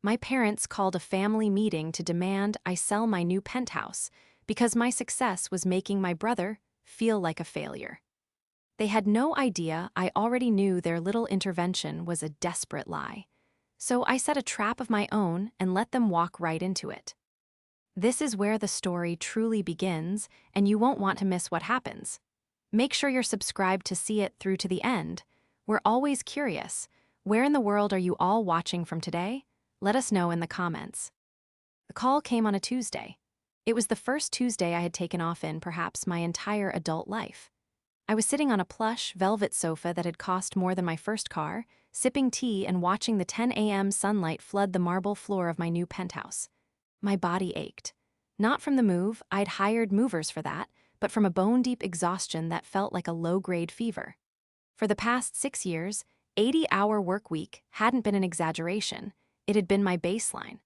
My parents called a family meeting to demand I sell my new penthouse because my success was making my brother feel like a failure. They had no idea I already knew their little intervention was a desperate lie. So I set a trap of my own and let them walk right into it. This is where the story truly begins, and you won't want to miss what happens. Make sure you're subscribed to see it through to the end. We're always curious. Where in the world are you all watching from today? Let us know in the comments. The call came on a Tuesday. It was the first Tuesday I had taken off in perhaps my entire adult life. I was sitting on a plush, velvet sofa that had cost more than my first car, sipping tea and watching the 10 a.m. sunlight flood the marble floor of my new penthouse. My body ached. Not from the move, I'd hired movers for that, but from a bone-deep exhaustion that felt like a low-grade fever. For the past 6 years, 80-hour work week hadn't been an exaggeration. It had been my baseline.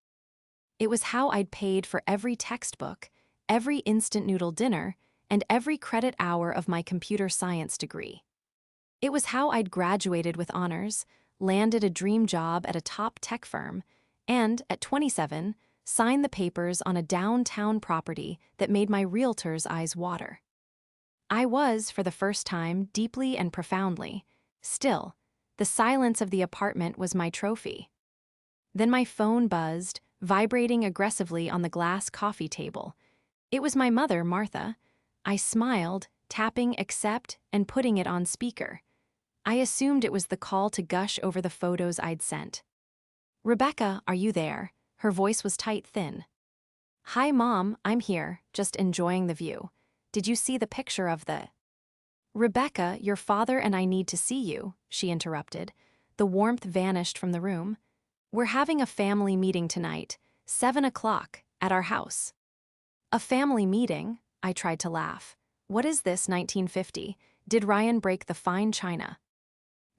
It was how I'd paid for every textbook, every instant noodle dinner, and every credit hour of my computer science degree. It was how I'd graduated with honors, landed a dream job at a top tech firm, and, at 27, signed the papers on a downtown property that made my realtor's eyes water. I was, for the first time, deeply and profoundly, still. The silence of the apartment was my trophy. Then my phone buzzed, vibrating aggressively on the glass coffee table. It was my mother, Martha. I smiled, tapping accept and putting it on speaker. I assumed it was the call to gush over the photos I'd sent. "Rebecca, are you there?" Her voice was tight, thin. "Hi, Mom, I'm here, just enjoying the view. Did you see the picture of the—" "Rebecca, your father and I need to see you," she interrupted. The warmth vanished from the room. "We're having a family meeting tonight, 7 o'clock, at our house." "A family meeting?" I tried to laugh. "What is this, 1950? Did Ryan break the fine china?"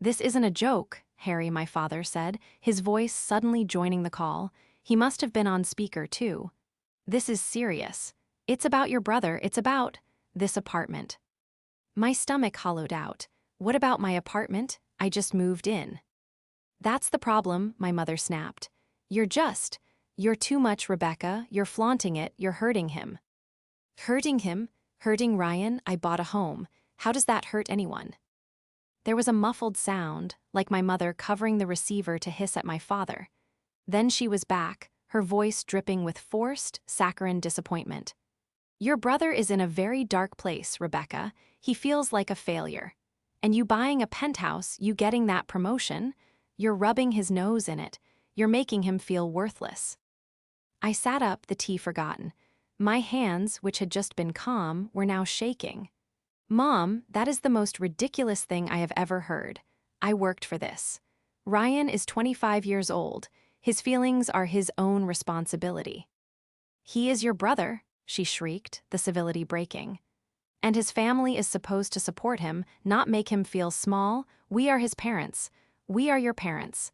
"This isn't a joke," Harry, my father, said, his voice suddenly joining the call. He must have been on speaker, too. "This is serious. It's about your brother, it's about this apartment." My stomach hollowed out. What about my apartment? I just moved in. "That's the problem," my mother snapped. You're too much, Rebecca. You're flaunting it, you're hurting him." "Hurting him? Hurting Ryan? I bought a home. How does that hurt anyone?" There was a muffled sound, like my mother covering the receiver to hiss at my father. Then she was back, her voice dripping with forced, saccharine disappointment. "Your brother is in a very dark place, Rebecca. He feels like a failure. And you buying a penthouse, you getting that promotion, you're rubbing his nose in it. You're making him feel worthless." I sat up, the tea forgotten. My hands, which had just been calm, were now shaking. "Mom, that is the most ridiculous thing I have ever heard. I worked for this. Ryan is 25 years old. His feelings are his own responsibility." "He is your brother," she shrieked, the civility breaking. "And his family is supposed to support him, not make him feel small. We are his parents. We are your parents.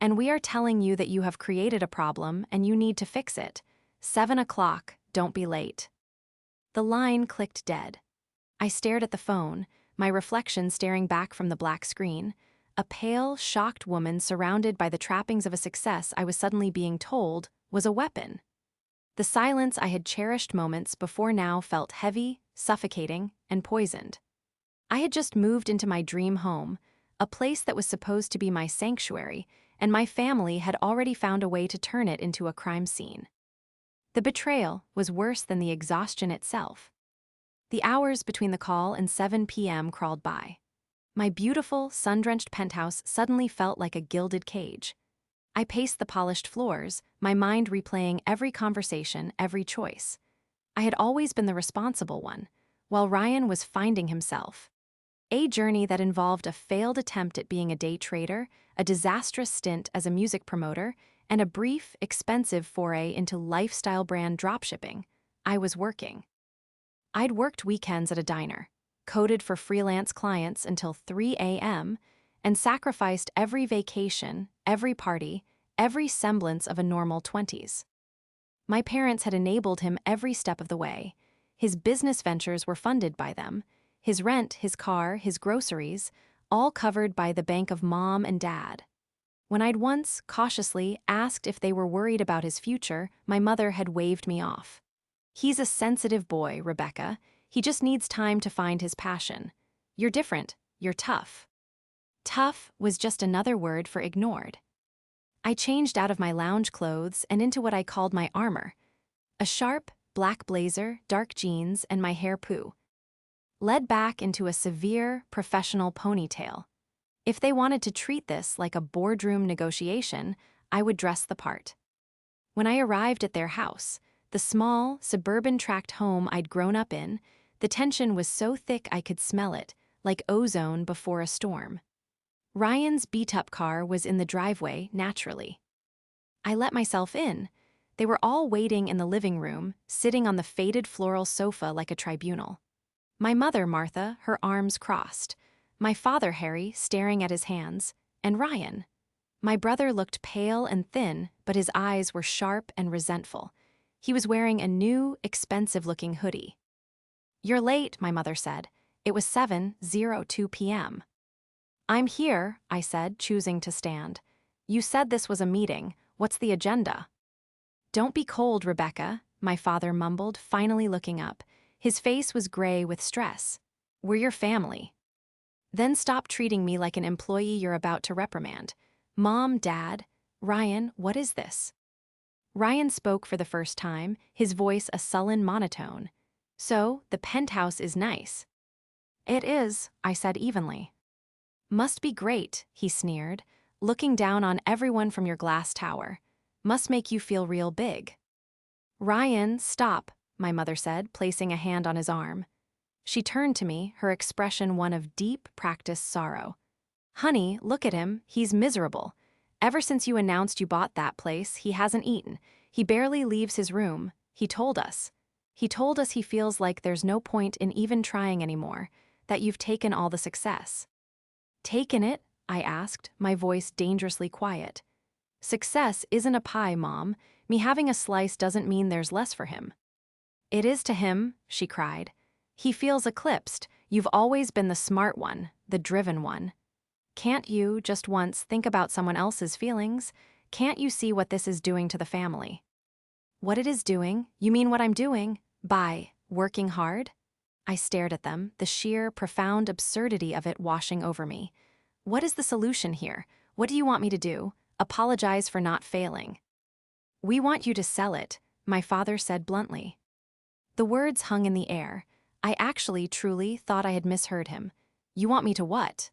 And we are telling you that you have created a problem and you need to fix it. 7 o'clock, don't be late." The line clicked dead. I stared at the phone, my reflection staring back from the black screen. A pale, shocked woman surrounded by the trappings of a success I was suddenly being told was a weapon. The silence I had cherished moments before now felt heavy, suffocating, and poisoned. I had just moved into my dream home, a place that was supposed to be my sanctuary, and my family had already found a way to turn it into a crime scene. The betrayal was worse than the exhaustion itself. The hours between the call and 7 p.m. crawled by. My beautiful, sun-drenched penthouse suddenly felt like a gilded cage. I paced the polished floors, my mind replaying every conversation, every choice. I had always been the responsible one, while Ryan was finding himself. A journey that involved a failed attempt at being a day trader, a disastrous stint as a music promoter, and a brief, expensive foray into lifestyle brand dropshipping. I was working. I'd worked weekends at a diner, coded for freelance clients until 3 a.m., and sacrificed every vacation, every party, every semblance of a normal 20s. My parents had enabled him every step of the way. His business ventures were funded by them, his rent, his car, his groceries, all covered by the bank of Mom and Dad. When I'd once, cautiously, asked if they were worried about his future, my mother had waved me off. "He's a sensitive boy, Rebecca. He just needs time to find his passion. You're different. You're tough." Tough was just another word for ignored. I changed out of my lounge clothes and into what I called my armor. A sharp, black blazer, dark jeans, and my hair poo. Led back into a severe, professional ponytail. If they wanted to treat this like a boardroom negotiation, I would dress the part. When I arrived at their house, the small, suburban tract home I'd grown up in, the tension was so thick I could smell it, like ozone before a storm. Ryan's beat-up car was in the driveway, naturally. I let myself in. They were all waiting in the living room, sitting on the faded floral sofa like a tribunal. My mother, Martha, her arms crossed. My father, Harry, staring at his hands. And Ryan. My brother looked pale and thin, but his eyes were sharp and resentful. He was wearing a new, expensive-looking hoodie. "You're late," my mother said. It was 7:02 p.m. "I'm here," I said, choosing to stand. "You said this was a meeting. What's the agenda?" "Don't be cold, Rebecca," my father mumbled, finally looking up. His face was gray with stress. "We're your family." "Then stop treating me like an employee you're about to reprimand. Mom, Dad, Ryan, what is this?" Ryan spoke for the first time, his voice a sullen monotone. "So, the penthouse is nice." "It is," I said evenly. "Must be great," he sneered, "looking down on everyone from your glass tower. Must make you feel real big." "Ryan, stop," my mother said, placing a hand on his arm. She turned to me, her expression one of deep, practiced sorrow. "Honey, look at him, he's miserable. Ever since you announced you bought that place, he hasn't eaten. He barely leaves his room. He told us. He told us he feels like there's no point in even trying anymore, that you've taken all the success." "Taken it?" I asked, my voice dangerously quiet. "Success isn't a pie, Mom. Me having a slice doesn't mean there's less for him." "It is to him," she cried. "He feels eclipsed. You've always been the smart one, the driven one. Can't you, just once, think about someone else's feelings? Can't you see what this is doing to the family?" "What it is doing? You mean what I'm doing? By working hard?" I stared at them, the sheer, profound absurdity of it washing over me. "What is the solution here? What do you want me to do? Apologize for not failing?" "We want you to sell it," my father said bluntly. The words hung in the air. I actually, truly thought I had misheard him. "You want me to what?"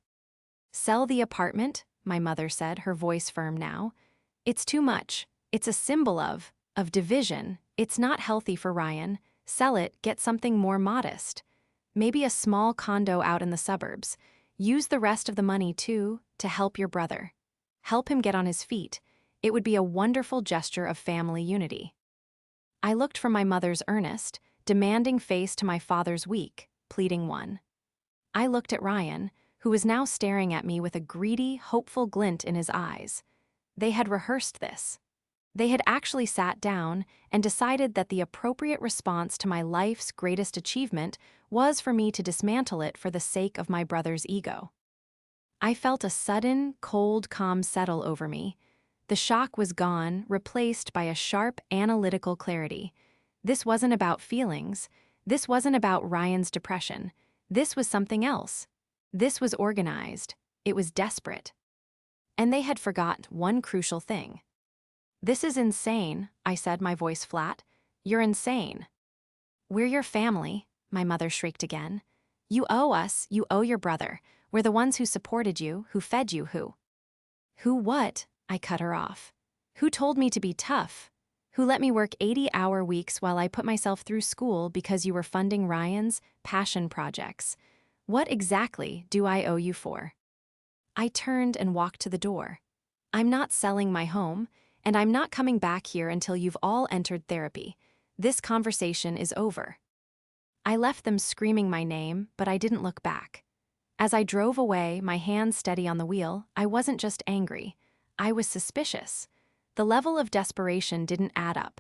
"Sell the apartment," my mother said, her voice firm now. "It's too much. It's a symbol of division. It's not healthy for Ryan. Sell it, get something more modest. Maybe a small condo out in the suburbs. Use the rest of the money, too, to help your brother. Help him get on his feet. It would be a wonderful gesture of family unity." I looked from my mother's earnest, demanding face to my father's weak, pleading one. I looked at Ryan, who was now staring at me with a greedy, hopeful glint in his eyes. They had rehearsed this. They had actually sat down and decided that the appropriate response to my life's greatest achievement was for me to dismantle it for the sake of my brother's ego. I felt a sudden, cold calm settle over me. The shock was gone, replaced by a sharp, analytical clarity. This wasn't about feelings. This wasn't about Ryan's depression. This was something else. This was organized. It was desperate. And they had forgotten one crucial thing. "This is insane," I said, my voice flat. "You're insane." "We're your family," my mother shrieked again. "You owe us, you owe your brother. We're the ones who supported you, who fed you, who—" "Who what?" I cut her off. "Who told me to be tough? Who let me work 80-hour weeks while I put myself through school because you were funding Ryan's passion projects? What exactly do I owe you for?" I turned and walked to the door. "I'm not selling my home, and I'm not coming back here until you've all entered therapy. This conversation is over." I left them screaming my name, but I didn't look back. As I drove away, my hands steady on the wheel, I wasn't just angry. I was suspicious. The level of desperation didn't add up.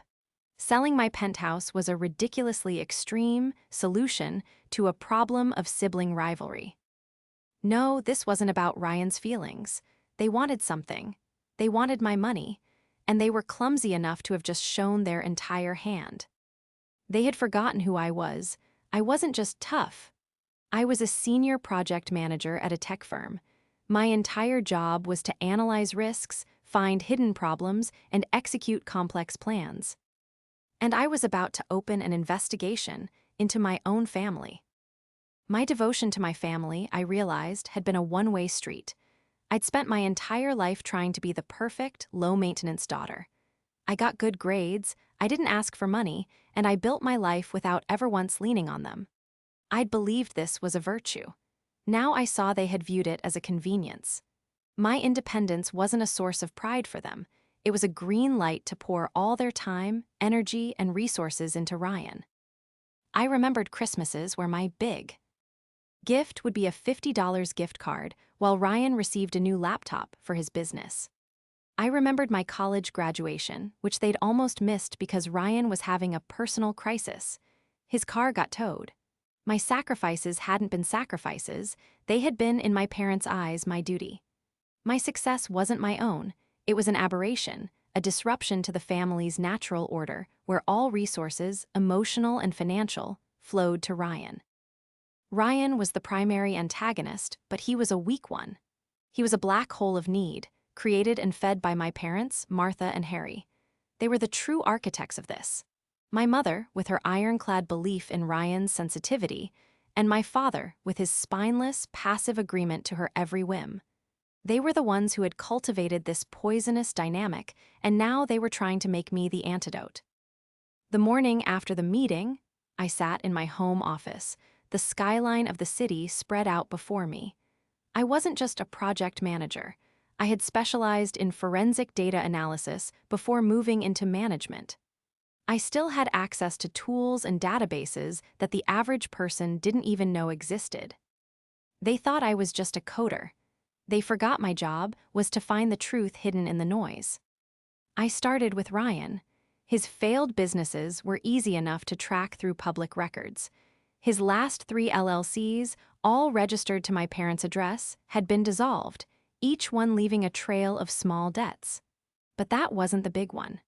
Selling my penthouse was a ridiculously extreme solution to a problem of sibling rivalry. No, this wasn't about Ryan's feelings. They wanted something. They wanted my money, and they were clumsy enough to have just shown their entire hand. They had forgotten who I was. I wasn't just tough. I was a senior project manager at a tech firm. My entire job was to analyze risks, find hidden problems, and execute complex plans. And I was about to open an investigation into my own family. My devotion to my family, I realized, had been a one-way street. I'd spent my entire life trying to be the perfect, low-maintenance daughter. I got good grades, I didn't ask for money, and I built my life without ever once leaning on them. I'd believed this was a virtue. Now I saw they had viewed it as a convenience. My independence wasn't a source of pride for them. It was a green light to pour all their time, energy, and resources into Ryan. I remembered Christmases where my big gift would be a $50 gift card, while Ryan received a new laptop for his business. I remembered my college graduation, which they'd almost missed because Ryan was having a personal crisis. His car got towed. My sacrifices hadn't been sacrifices, they had been, in my parents' eyes, my duty. My success wasn't my own, it was an aberration, a disruption to the family's natural order, where all resources, emotional and financial, flowed to Ryan. Ryan was the primary antagonist, but he was a weak one. He was a black hole of need, created and fed by my parents, Martha and Harry. They were the true architects of this. My mother, with her ironclad belief in Ryan's sensitivity, and my father, with his spineless, passive agreement to her every whim. They were the ones who had cultivated this poisonous dynamic, and now they were trying to make me the antidote. The morning after the meeting, I sat in my home office. The skyline of the city spread out before me. I wasn't just a project manager. I had specialized in forensic data analysis before moving into management. I still had access to tools and databases that the average person didn't even know existed. They thought I was just a coder. They forgot my job was to find the truth hidden in the noise. I started with Ryan. His failed businesses were easy enough to track through public records. His last 3 LLCs, all registered to my parents' address, had been dissolved, each one leaving a trail of small debts. But that wasn't the big one.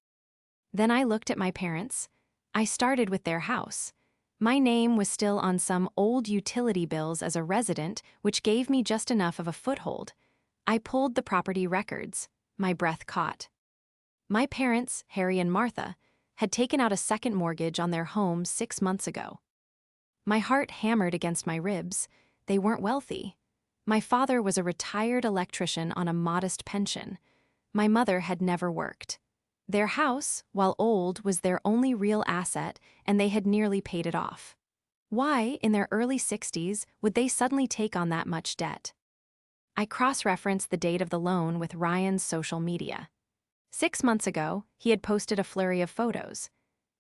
Then I looked at my parents. I started with their house. My name was still on some old utility bills as a resident, which gave me just enough of a foothold. I pulled the property records. My breath caught. My parents, Harry and Martha, had taken out a second mortgage on their home 6 months ago. My heart hammered against my ribs. They weren't wealthy. My father was a retired electrician on a modest pension. My mother had never worked. Their house, while old, was their only real asset, and they had nearly paid it off. Why, in their early 60s, would they suddenly take on that much debt? I cross-referenced the date of the loan with Ryan's social media. 6 months ago, he had posted a flurry of photos.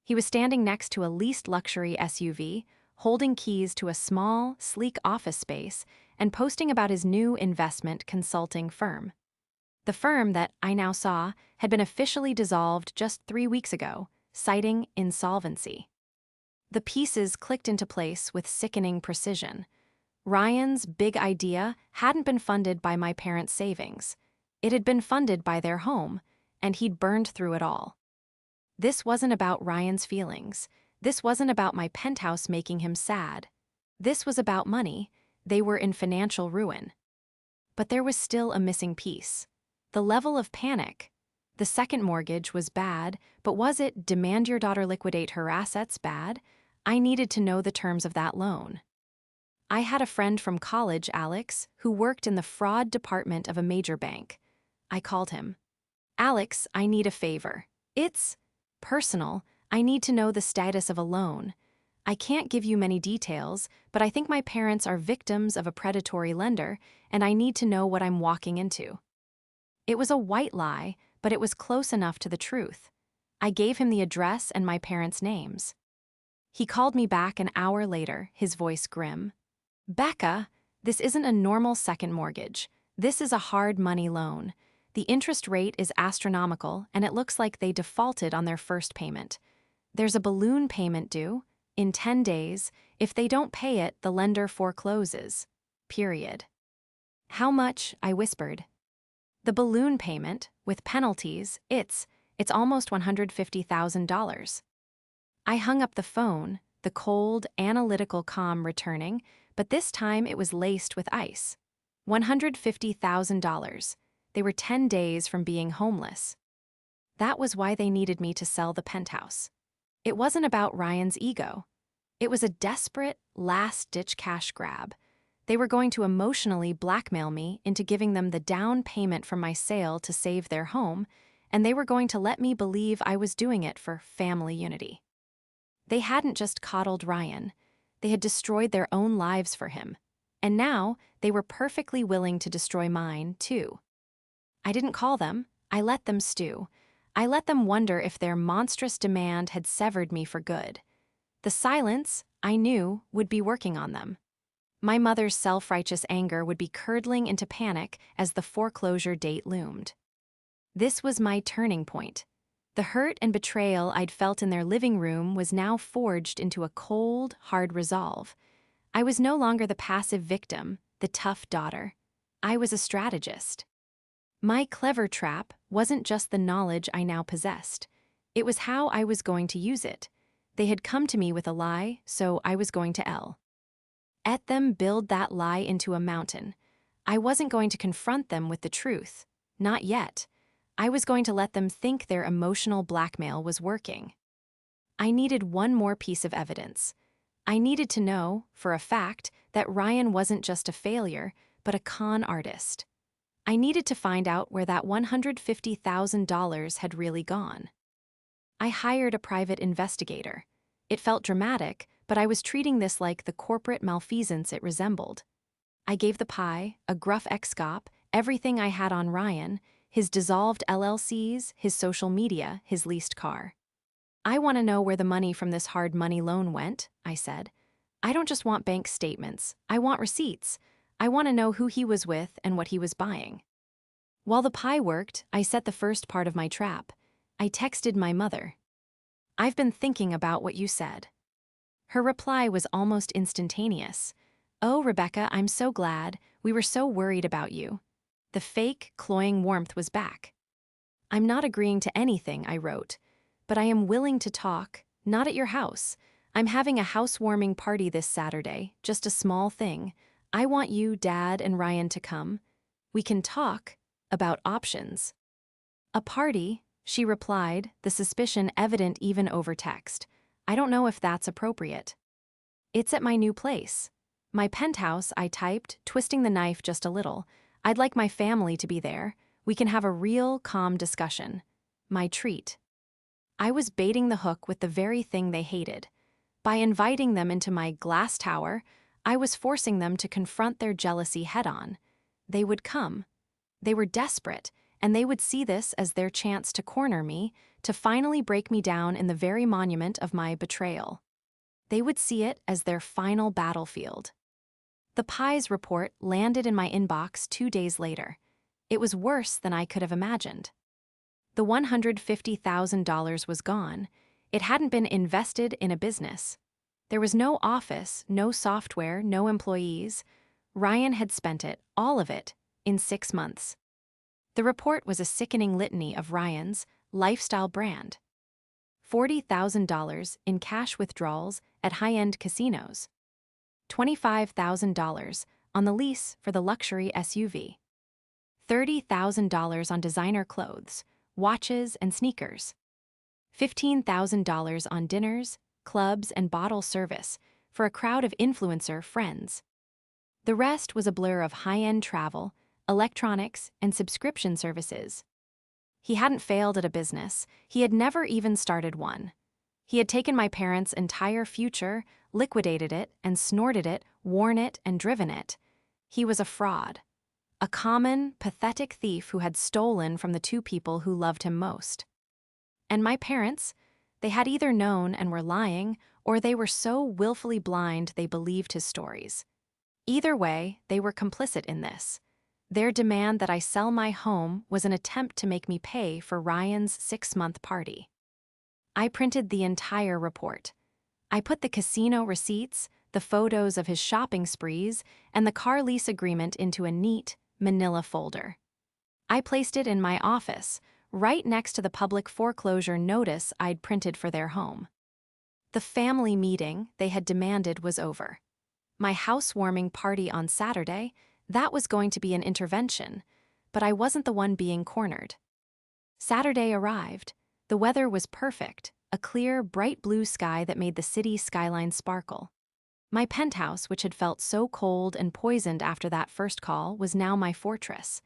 He was standing next to a leased luxury SUV, holding keys to a small, sleek office space, and posting about his new investment consulting firm. The firm that, I now saw, had been officially dissolved just 3 weeks ago, citing insolvency. The pieces clicked into place with sickening precision. Ryan's big idea hadn't been funded by my parents' savings. It had been funded by their home, and he'd burned through it all. This wasn't about Ryan's feelings. This wasn't about my penthouse making him sad. This was about money. They were in financial ruin. But there was still a missing piece. The level of panic. The second mortgage was bad, but was it demand your daughter liquidate her assets bad? I needed to know the terms of that loan. I had a friend from college, Alex, who worked in the fraud department of a major bank. I called him. Alex, I need a favor. It's personal. I need to know the status of a loan. I can't give you many details, but I think my parents are victims of a predatory lender, and I need to know what I'm walking into. It was a white lie, but it was close enough to the truth. I gave him the address and my parents' names. He called me back an hour later, his voice grim. Becca, this isn't a normal second mortgage. This is a hard money loan. The interest rate is astronomical, and it looks like they defaulted on their first payment. There's a balloon payment due. In 10 days, if they don't pay it, the lender forecloses. Period. How much? I whispered. The balloon payment, with penalties, it's almost $150,000. I hung up the phone, the cold, analytical calm returning, but this time it was laced with ice. $150,000. They were 10 days from being homeless. That was why they needed me to sell the penthouse. It wasn't about Ryan's ego. It was a desperate, last-ditch cash grab. They were going to emotionally blackmail me into giving them the down payment from my sale to save their home, and they were going to let me believe I was doing it for family unity. They hadn't just coddled Ryan. They had destroyed their own lives for him. And now, they were perfectly willing to destroy mine, too. I didn't call them. I let them stew. I let them wonder if their monstrous demand had severed me for good. The silence, I knew, would be working on them. My mother's self-righteous anger would be curdling into panic as the foreclosure date loomed. This was my turning point. The hurt and betrayal I'd felt in their living room was now forged into a cold, hard resolve. I was no longer the passive victim, the tough daughter. I was a strategist. My clever trap wasn't just the knowledge I now possessed. It was how I was going to use it. They had come to me with a lie, so I was going to let them build that lie into a mountain. I wasn't going to confront them with the truth. Not yet. I was going to let them think their emotional blackmail was working. I needed one more piece of evidence. I needed to know, for a fact, that Ryan wasn't just a failure, but a con artist. I needed to find out where that $150,000 had really gone. I hired a private investigator. It felt dramatic, but I was treating this like the corporate malfeasance it resembled. I gave the pie, a gruff ex-cop, everything I had on Ryan, his dissolved LLCs, his social media, his leased car. I want to know where the money from this hard money loan went, I said. I don't just want bank statements, I want receipts. I want to know who he was with and what he was buying. While the pie worked, I set the first part of my trap. I texted my mother. I've been thinking about what you said. Her reply was almost instantaneous. Oh, Rebecca, I'm so glad. We were so worried about you. The fake, cloying warmth was back. I'm not agreeing to anything, I wrote. But I am willing to talk, not at your house. I'm having a housewarming party this Saturday, just a small thing. I want you, Dad, and Ryan to come. We can talk about options. A party, she replied, the suspicion evident even over text. I don't know if that's appropriate. It's at my new place. My penthouse, I typed, twisting the knife just a little. I'd like my family to be there. We can have a real, calm discussion. My treat. I was baiting the hook with the very thing they hated. By inviting them into my glass tower, I was forcing them to confront their jealousy head-on. They would come. They were desperate, and they would see this as their chance to corner me, to finally break me down in the very monument of my betrayal. They would see it as their final battlefield. The Pie's report landed in my inbox 2 days later. It was worse than I could have imagined. The $150,000 was gone. It hadn't been invested in a business. There was no office, no software, no employees. Ryan had spent it, all of it, in 6 months. The report was a sickening litany of Ryan's lifestyle brand. $40,000 in cash withdrawals at high-end casinos. $25,000 on the lease for the luxury SUV. $30,000 on designer clothes, watches, and sneakers. $15,000 on dinners, clubs, and bottle service for a crowd of influencer friends. The rest was a blur of high-end travel, electronics, and subscription services. He hadn't failed at a business. He had never even started one. He had taken my parents' entire future, liquidated it, and snorted it, worn it, and driven it. He was a fraud. A common, pathetic thief who had stolen from the two people who loved him most. And my parents, they had either known and were lying, or they were so willfully blind they believed his stories. Either way, they were complicit in this. Their demand that I sell my home was an attempt to make me pay for Ryan's 6-month party. I printed the entire report. I put the casino receipts, the photos of his shopping sprees, and the car lease agreement into a neat, manila folder. I placed it in my office, right next to the public foreclosure notice I'd printed for their home. The family meeting they had demanded was over. My housewarming party on Saturday, that was going to be an intervention, but I wasn't the one being cornered. Saturday arrived. The weather was perfect, a clear, bright blue sky that made the city skyline sparkle. My penthouse, which had felt so cold and poisoned after that first call, was now my fortress.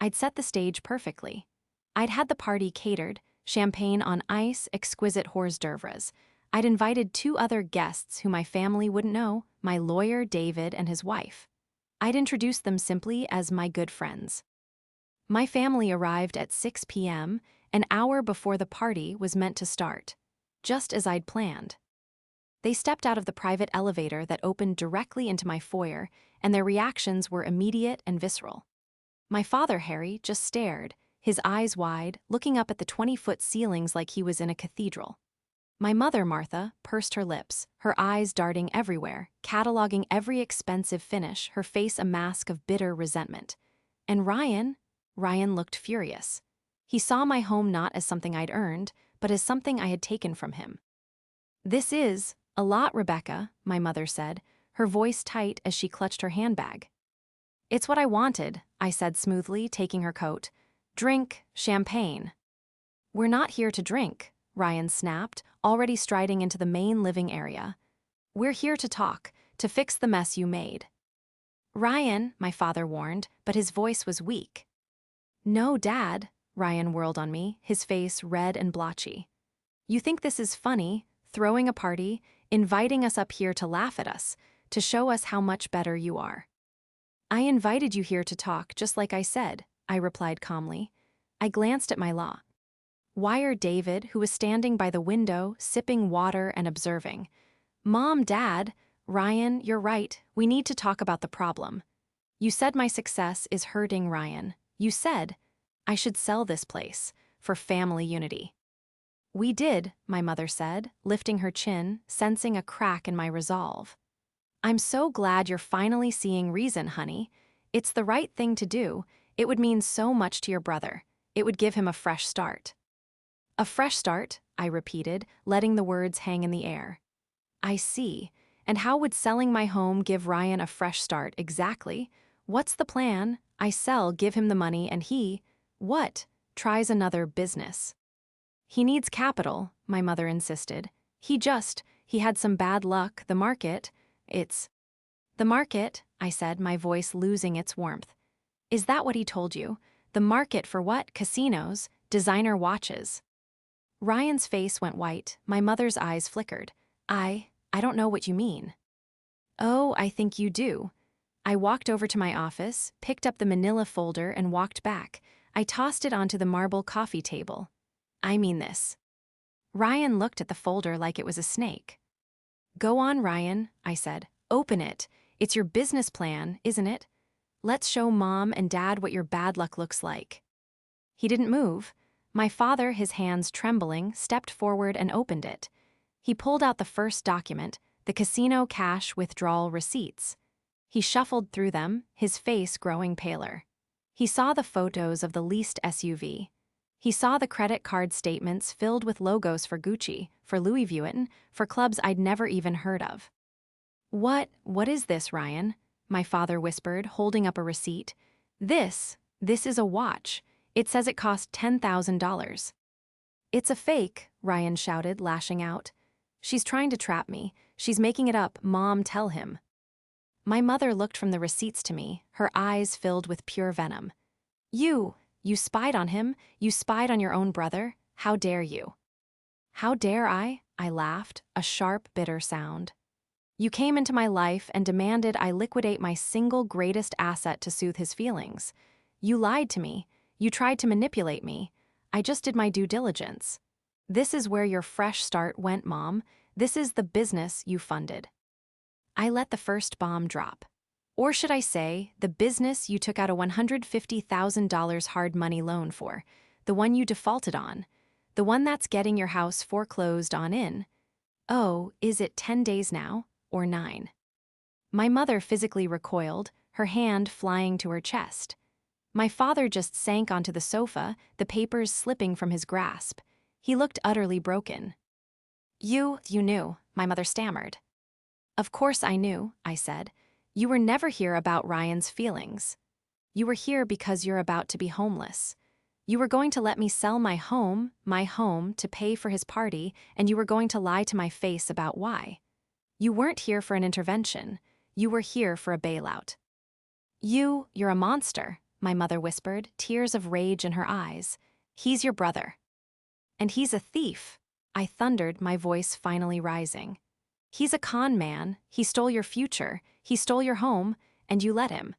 I'd set the stage perfectly. I'd had the party catered, champagne on ice, exquisite hors d'oeuvres. I'd invited 2 other guests who my family wouldn't know, my lawyer David and his wife. I'd introduced them simply as my good friends. My family arrived at 6 p.m., an hour before the party was meant to start, just as I'd planned. They stepped out of the private elevator that opened directly into my foyer, and their reactions were immediate and visceral. My father, Harry, just stared, his eyes wide, looking up at the 20-foot ceilings like he was in a cathedral. My mother, Martha, pursed her lips, her eyes darting everywhere, cataloging every expensive finish, her face a mask of bitter resentment. And Ryan looked furious. He saw my home not as something I'd earned, but as something I had taken from him. "This is a lot, Rebecca," my mother said, her voice tight as she clutched her handbag. "It's what I wanted," I said smoothly, taking her coat. "Drink champagne." "We're not here to drink," Ryan snapped, already striding into the main living area. "We're here to talk, to fix the mess you made." "Ryan," my father warned, but his voice was weak. "No, Dad," Ryan whirled on me, his face red and blotchy. "You think this is funny, throwing a party, inviting us up here to laugh at us, to show us how much better you are." "I invited you here to talk, just like I said," I replied calmly. I glanced at my lawyer David, who was standing by the window, sipping water and observing. "Mom, Dad, Ryan, you're right, we need to talk about the problem. You said my success is hurting Ryan. You said I should sell this place for family unity." "We did," my mother said, lifting her chin, sensing a crack in my resolve. "I'm so glad you're finally seeing reason, honey. It's the right thing to do. It would mean so much to your brother. It would give him a fresh start." "A fresh start," I repeated, letting the words hang in the air. "I see. And how would selling my home give Ryan a fresh start exactly? What's the plan? I sell, give him the money, and he, what, tries another business." "He needs capital," my mother insisted. He had some bad luck, the market. The market," I said, my voice losing its warmth. "Is that what he told you? The market for what? Casinos? Designer watches?" Ryan's face went white, my mother's eyes flickered. I don't know what you mean." "Oh, I think you do." I walked over to my office, picked up the manila folder and walked back. I tossed it onto the marble coffee table. "I mean this." Ryan looked at the folder like it was a snake. "Go on, Ryan," I said. "Open it. It's your business plan, isn't it? Let's show Mom and Dad what your bad luck looks like." He didn't move. My father, his hands trembling, stepped forward and opened it. He pulled out the first document, the casino cash withdrawal receipts. He shuffled through them, his face growing paler. He saw the photos of the leased SUV. He saw the credit card statements filled with logos for Gucci, for Louis Vuitton, for clubs I'd never even heard of. What is this, Ryan?" my father whispered, holding up a receipt. This is a watch. It says it cost $10,000. "It's a fake," Ryan shouted, lashing out. "She's trying to trap me. She's making it up, Mom, tell him." My mother looked from the receipts to me, her eyes filled with pure venom. You spied on him? You spied on your own brother? How dare you?" "How dare I?" I laughed, a sharp, bitter sound. "You came into my life and demanded I liquidate my single greatest asset to soothe his feelings. You lied to me. You tried to manipulate me. I just did my due diligence. This is where your fresh start went, Mom. This is the business you funded." I let the first bomb drop. Or should I say, the business you took out a $150,000 hard money loan for, the one you defaulted on, the one that's getting your house foreclosed on in. Oh, is it 10 days now, or 9? My mother physically recoiled, her hand flying to her chest. My father just sank onto the sofa, the papers slipping from his grasp. He looked utterly broken. You knew, my mother stammered. Of course I knew, I said. You were never here about Ryan's feelings. You were here because you're about to be homeless. You were going to let me sell my home, to pay for his party, and you were going to lie to my face about why. You weren't here for an intervention. You were here for a bailout. You're a monster, my mother whispered, tears of rage in her eyes. He's your brother. And he's a thief, I thundered, my voice finally rising. He's a con man, he stole your future, he stole your home, and you let him.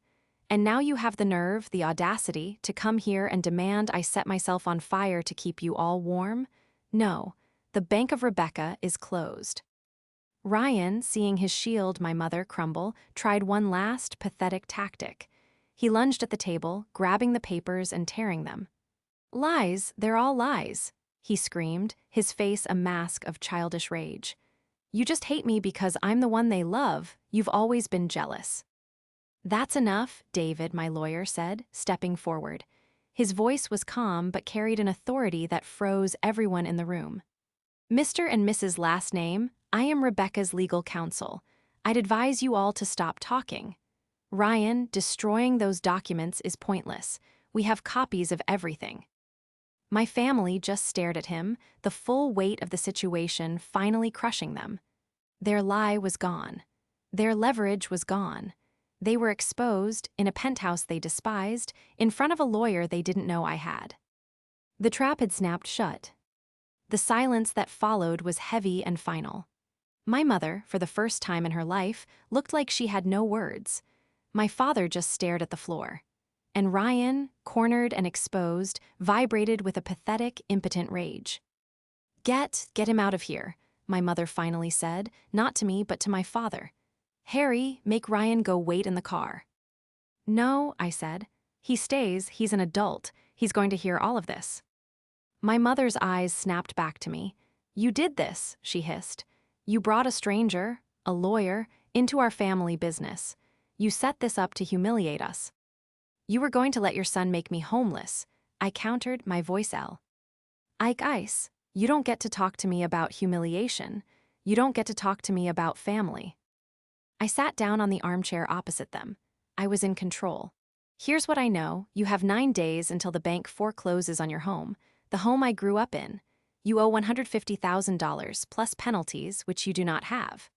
And now you have the nerve, the audacity, to come here and demand I set myself on fire to keep you all warm? No, the Bank of Rebecca is closed. Ryan, seeing his shield, my mother, crumble, tried one last, pathetic tactic. He lunged at the table, grabbing the papers and tearing them. Lies, they're all lies, he screamed, his face a mask of childish rage. You just hate me because I'm the one they love. You've always been jealous. That's enough, David, my lawyer said, stepping forward. His voice was calm but carried an authority that froze everyone in the room. Mr. and Mrs. Last Name, I am Rebecca's legal counsel. I'd advise you all to stop talking. Ryan, destroying those documents is pointless. We have copies of everything. My family just stared at him, the full weight of the situation finally crushing them. Their lie was gone. Their leverage was gone. They were exposed, in a penthouse they despised, in front of a lawyer they didn't know I had. The trap had snapped shut. The silence that followed was heavy and final. My mother, for the first time in her life, looked like she had no words. My father just stared at the floor. And Ryan, cornered and exposed, vibrated with a pathetic, impotent rage. Get him out of here, my mother finally said, not to me but to my father. Harry, make Ryan go wait in the car. No, I said. He stays, he's an adult, he's going to hear all of this. My mother's eyes snapped back to me. You did this, she hissed. You brought a stranger, a lawyer, into our family business. You set this up to humiliate us. You were going to let your son make me homeless, I countered, my voice Ice, you don't get to talk to me about humiliation. You don't get to talk to me about family. I sat down on the armchair opposite them. I was in control. Here's what I know. You have 9 days until the bank forecloses on your home, the home I grew up in. You owe $150,000 plus penalties, which you do not have.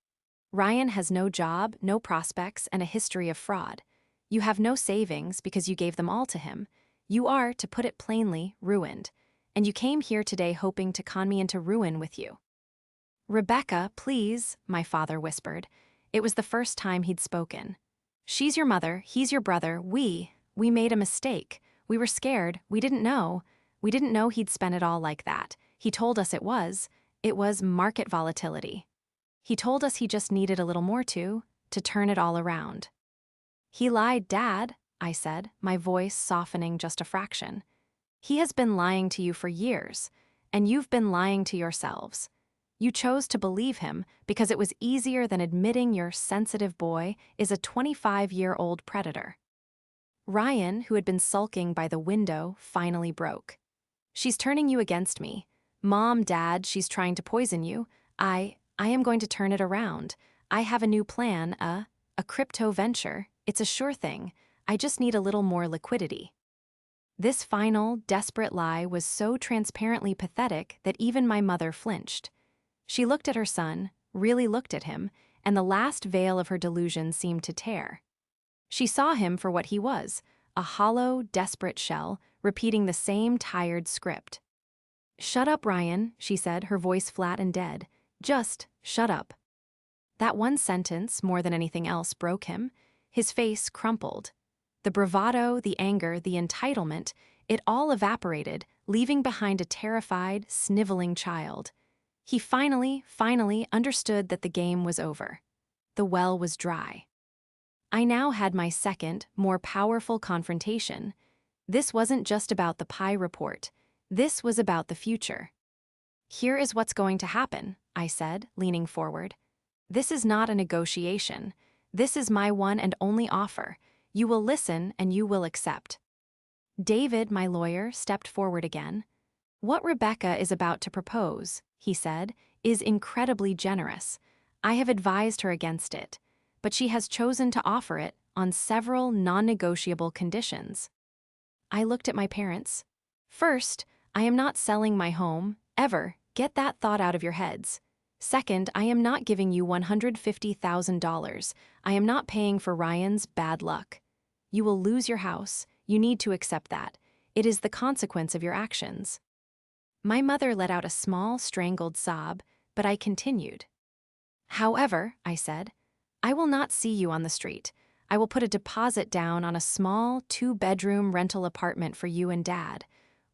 Ryan has no job, no prospects, and a history of fraud. You have no savings because you gave them all to him. You are, to put it plainly, ruined. And you came here today hoping to con me into ruin with you. Rebecca, please, my father whispered. It was the first time he'd spoken. She's your mother, he's your brother, we made a mistake. We were scared, we didn't know. We didn't know he'd spend it all like that. He told us it was market volatility. He told us he just needed a little more to turn it all around. He lied, Dad, I said, my voice softening just a fraction. He has been lying to you for years, and you've been lying to yourselves. You chose to believe him because it was easier than admitting your sensitive boy is a 25-year-old predator. Ryan, who had been sulking by the window, finally broke. She's turning you against me. Mom, Dad, she's trying to poison you. I am going to turn it around. I have a new plan, a crypto venture. It's a sure thing. I just need a little more liquidity. This final, desperate lie was so transparently pathetic that even my mother flinched. She looked at her son, really looked at him, and the last veil of her delusion seemed to tear. She saw him for what he was, a hollow, desperate shell, repeating the same tired script. Shut up, Ryan, she said, her voice flat and dead. Just shut up. That one sentence, more than anything else, broke him. His face crumpled. The bravado, the anger, the entitlement, it all evaporated, leaving behind a terrified, sniveling child. He finally understood that the game was over. The well was dry. I now had my second, more powerful confrontation. This wasn't just about the pie report. This was about the future. Here is what's going to happen, I said, leaning forward. This is not a negotiation. This is my one and only offer. You will listen and you will accept. David, my lawyer, stepped forward again. What Rebecca is about to propose, he said, is incredibly generous. I have advised her against it, but she has chosen to offer it on several non-negotiable conditions. I looked at my parents. First, I am not selling my home, ever. Get that thought out of your heads. Second, I am not giving you $150,000. I am not paying for Ryan's bad luck. You will lose your house. You need to accept that. It is the consequence of your actions. My mother let out a small, strangled sob, but I continued. However, I said, I will not see you on the street. I will put a deposit down on a small, 2-bedroom rental apartment for you and Dad.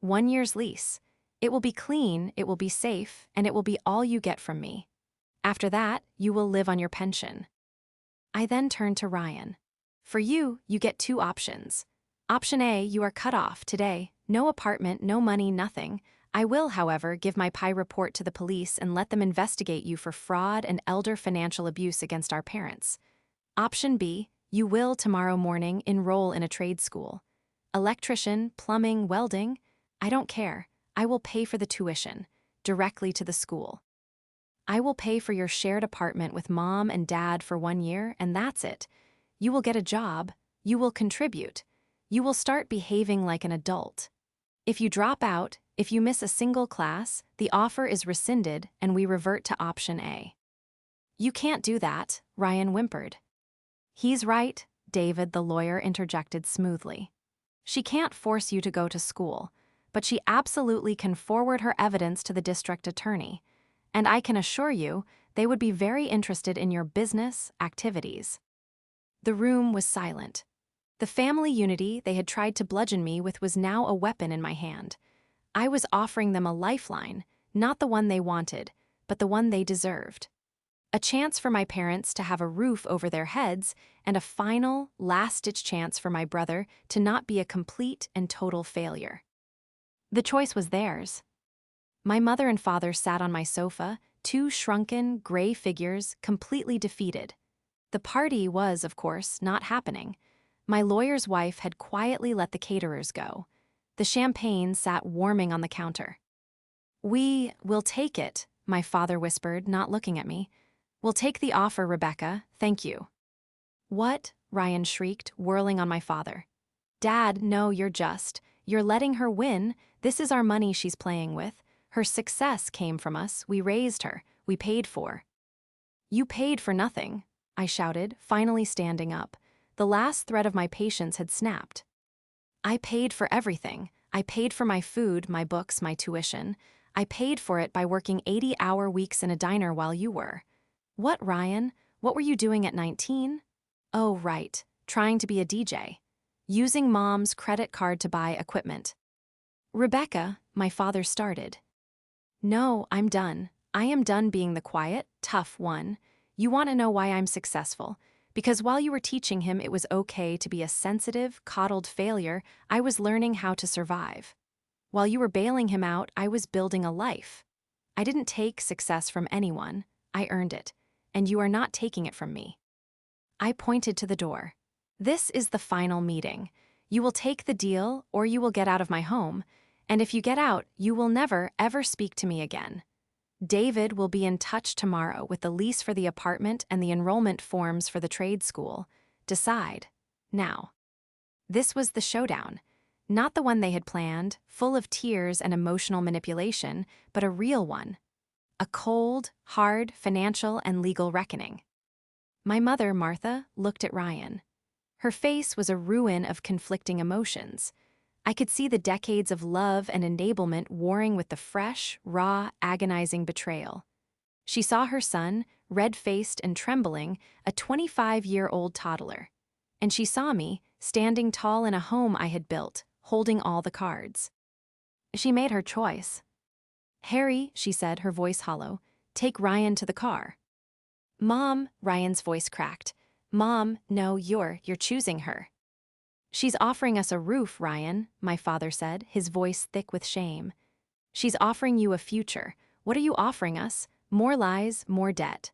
1 year's lease. It will be clean, it will be safe, and it will be all you get from me. After that, you will live on your pension. I then turned to Ryan. For you, you get 2 options. Option A, you are cut off today. No apartment, no money, nothing. I will, however, give my PI report to the police and let them investigate you for fraud and elder financial abuse against our parents. Option B, you will tomorrow morning enroll in a trade school. Electrician, plumbing, welding, I don't care. I will pay for the tuition, directly to the school. I will pay for your shared apartment with Mom and Dad for 1 year, and that's it. You will get a job, you will contribute. You will start behaving like an adult. If you drop out, if you miss a single class, the offer is rescinded and we revert to option A. You can't do that, Ryan whimpered. He's right, David, the lawyer, interjected smoothly. She can't force you to go to school, but she absolutely can forward her evidence to the district attorney, and I can assure you they would be very interested in your business activities. The room was silent. The family unity they had tried to bludgeon me with was now a weapon in my hand. I was offering them a lifeline, not the one they wanted, but the one they deserved. A chance for my parents to have a roof over their heads, and a final, last-ditch chance for my brother to not be a complete and total failure. The choice was theirs. My mother and father sat on my sofa, 2 shrunken, gray figures, completely defeated. The party was, of course, not happening. My lawyer's wife had quietly let the caterers go. The champagne sat warming on the counter. We will take it, my father whispered, not looking at me. We'll take the offer, Rebecca, thank you. What? Ryan shrieked, whirling on my father. Dad, no, you're letting her win. This is our money she's playing with. Her success came from us. We raised her. We paid for. You paid for nothing, I shouted, finally standing up. The last thread of my patience had snapped. I paid for everything. I paid for my food, my books, my tuition. I paid for it by working 80-hour weeks in a diner while you were. What, Ryan? What were you doing at 19? Oh, right, trying to be a DJ. Using Mom's credit card to buy equipment. Rebecca, my father started. No, I'm done. I am done being the quiet, tough one. You want to know why I'm successful? Because while you were teaching him it was okay to be a sensitive, coddled failure, I was learning how to survive. While you were bailing him out, I was building a life. I didn't take success from anyone. I earned it, and you are not taking it from me. I pointed to the door. This is the final meeting. You will take the deal, or you will get out of my home, and if you get out, you will never, ever speak to me again. David will be in touch tomorrow with the lease for the apartment and the enrollment forms for the trade school. Decide. Now. This was the showdown. Not the one they had planned, full of tears and emotional manipulation, but a real one. A cold, hard financial and legal reckoning. My mother, Martha, looked at Ryan. Her face was a ruin of conflicting emotions. I could see the decades of love and enablement warring with the fresh, raw, agonizing betrayal. She saw her son, red-faced and trembling, a 25-year-old toddler. And she saw me, standing tall in a home I had built, holding all the cards. She made her choice. Harry, she said, her voice hollow, take Ryan to the car. Mom, Ryan's voice cracked. Mom, no, you're choosing her. She's offering us a roof, Ryan, my father said, his voice thick with shame. She's offering you a future. What are you offering us? More lies, more debt.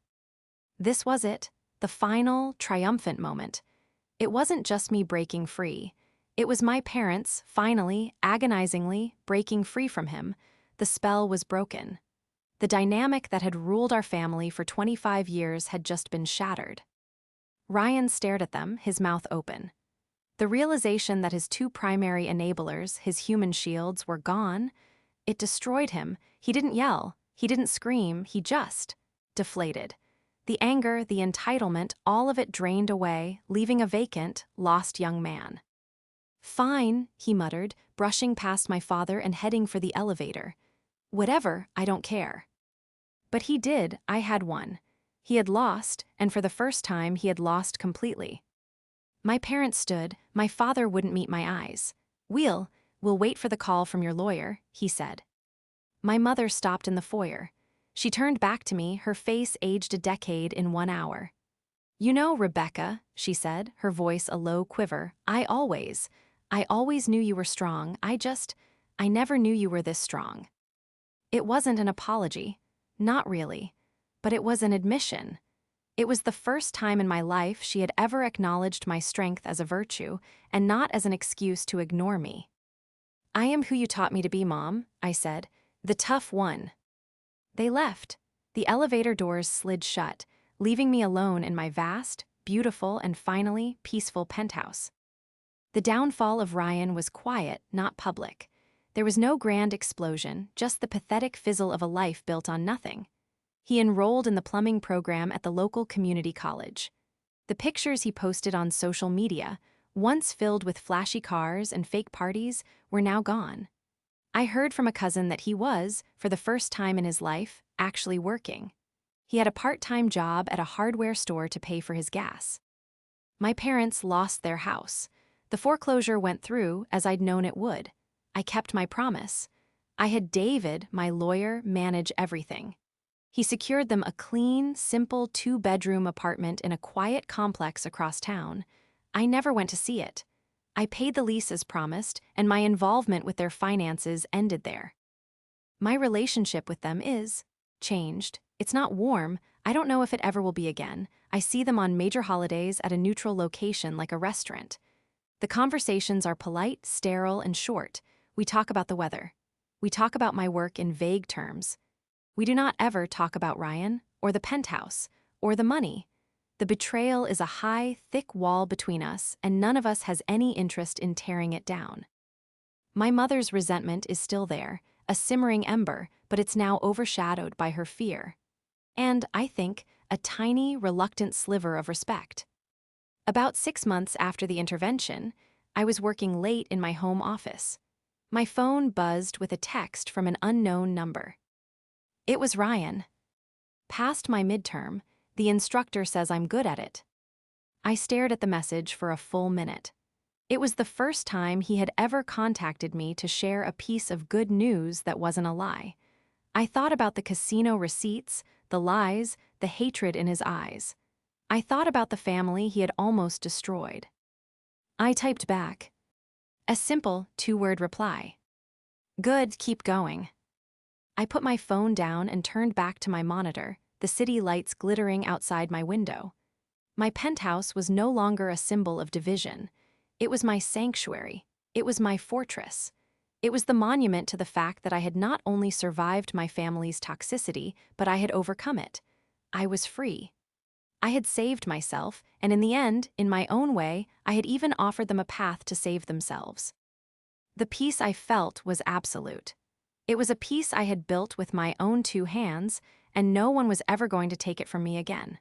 This was it, the final, triumphant moment. It wasn't just me breaking free. It was my parents, finally, agonizingly, breaking free from him. The spell was broken. The dynamic that had ruled our family for 25 years had just been shattered. Ryan stared at them, his mouth open. The realization that his two primary enablers, his human shields, were gone, it destroyed him. He didn't yell, he didn't scream, he just deflated. The anger, the entitlement, all of it drained away, leaving a vacant, lost young man. "Fine," he muttered, brushing past my father and heading for the elevator. "Whatever, I don't care." But he did. I had won. He had lost, and for the first time he had lost completely. My parents stood. My father wouldn't meet my eyes. We'll wait for the call from your lawyer," he said. My mother stopped in the foyer. She turned back to me, her face aged a decade in 1 hour. "You know, Rebecca," she said, her voice a low quiver, I always knew you were strong. I never knew you were this strong." It wasn't an apology. Not really. But it was an admission. It was the first time in my life she had ever acknowledged my strength as a virtue, and not as an excuse to ignore me. "I am who you taught me to be, Mom," I said. "The tough one." They left. The elevator doors slid shut, leaving me alone in my vast, beautiful, and finally peaceful penthouse. The downfall of Ryan was quiet, not public. There was no grand explosion, just the pathetic fizzle of a life built on nothing. He enrolled in the plumbing program at the local community college. The pictures he posted on social media, once filled with flashy cars and fake parties, were now gone. I heard from a cousin that he was, for the first time in his life, actually working. He had a part-time job at a hardware store to pay for his gas. My parents lost their house. The foreclosure went through, as I'd known it would. I kept my promise. I had David, my lawyer, manage everything. He secured them a clean, simple 2-bedroom apartment in a quiet complex across town. I never went to see it. I paid the lease as promised, and my involvement with their finances ended there. My relationship with them is changed. It's not warm. I don't know if it ever will be again. I see them on major holidays at a neutral location like a restaurant. The conversations are polite, sterile, and short. We talk about the weather. We talk about my work in vague terms. We do not ever talk about Ryan, or the penthouse, or the money. The betrayal is a high, thick wall between us, and none of us has any interest in tearing it down. My mother's resentment is still there, a simmering ember, but it's now overshadowed by her fear. And, I think, a tiny, reluctant sliver of respect. About 6 months after the intervention, I was working late in my home office. My phone buzzed with a text from an unknown number. It was Ryan. "Passed my midterm. The instructor says I'm good at it." I stared at the message for a full minute. It was the first time he had ever contacted me to share a piece of good news that wasn't a lie. I thought about the casino receipts, the lies, the hatred in his eyes. I thought about the family he had almost destroyed. I typed back. A simple 2-word reply. "Good, keep going." I put my phone down and turned back to my monitor, the city lights glittering outside my window. My penthouse was no longer a symbol of division. It was my sanctuary. It was my fortress. It was the monument to the fact that I had not only survived my family's toxicity, but I had overcome it. I was free. I had saved myself, and in the end, in my own way, I had even offered them a path to save themselves. The peace I felt was absolute. It was a peace I had built with my own 2 hands, and no one was ever going to take it from me again.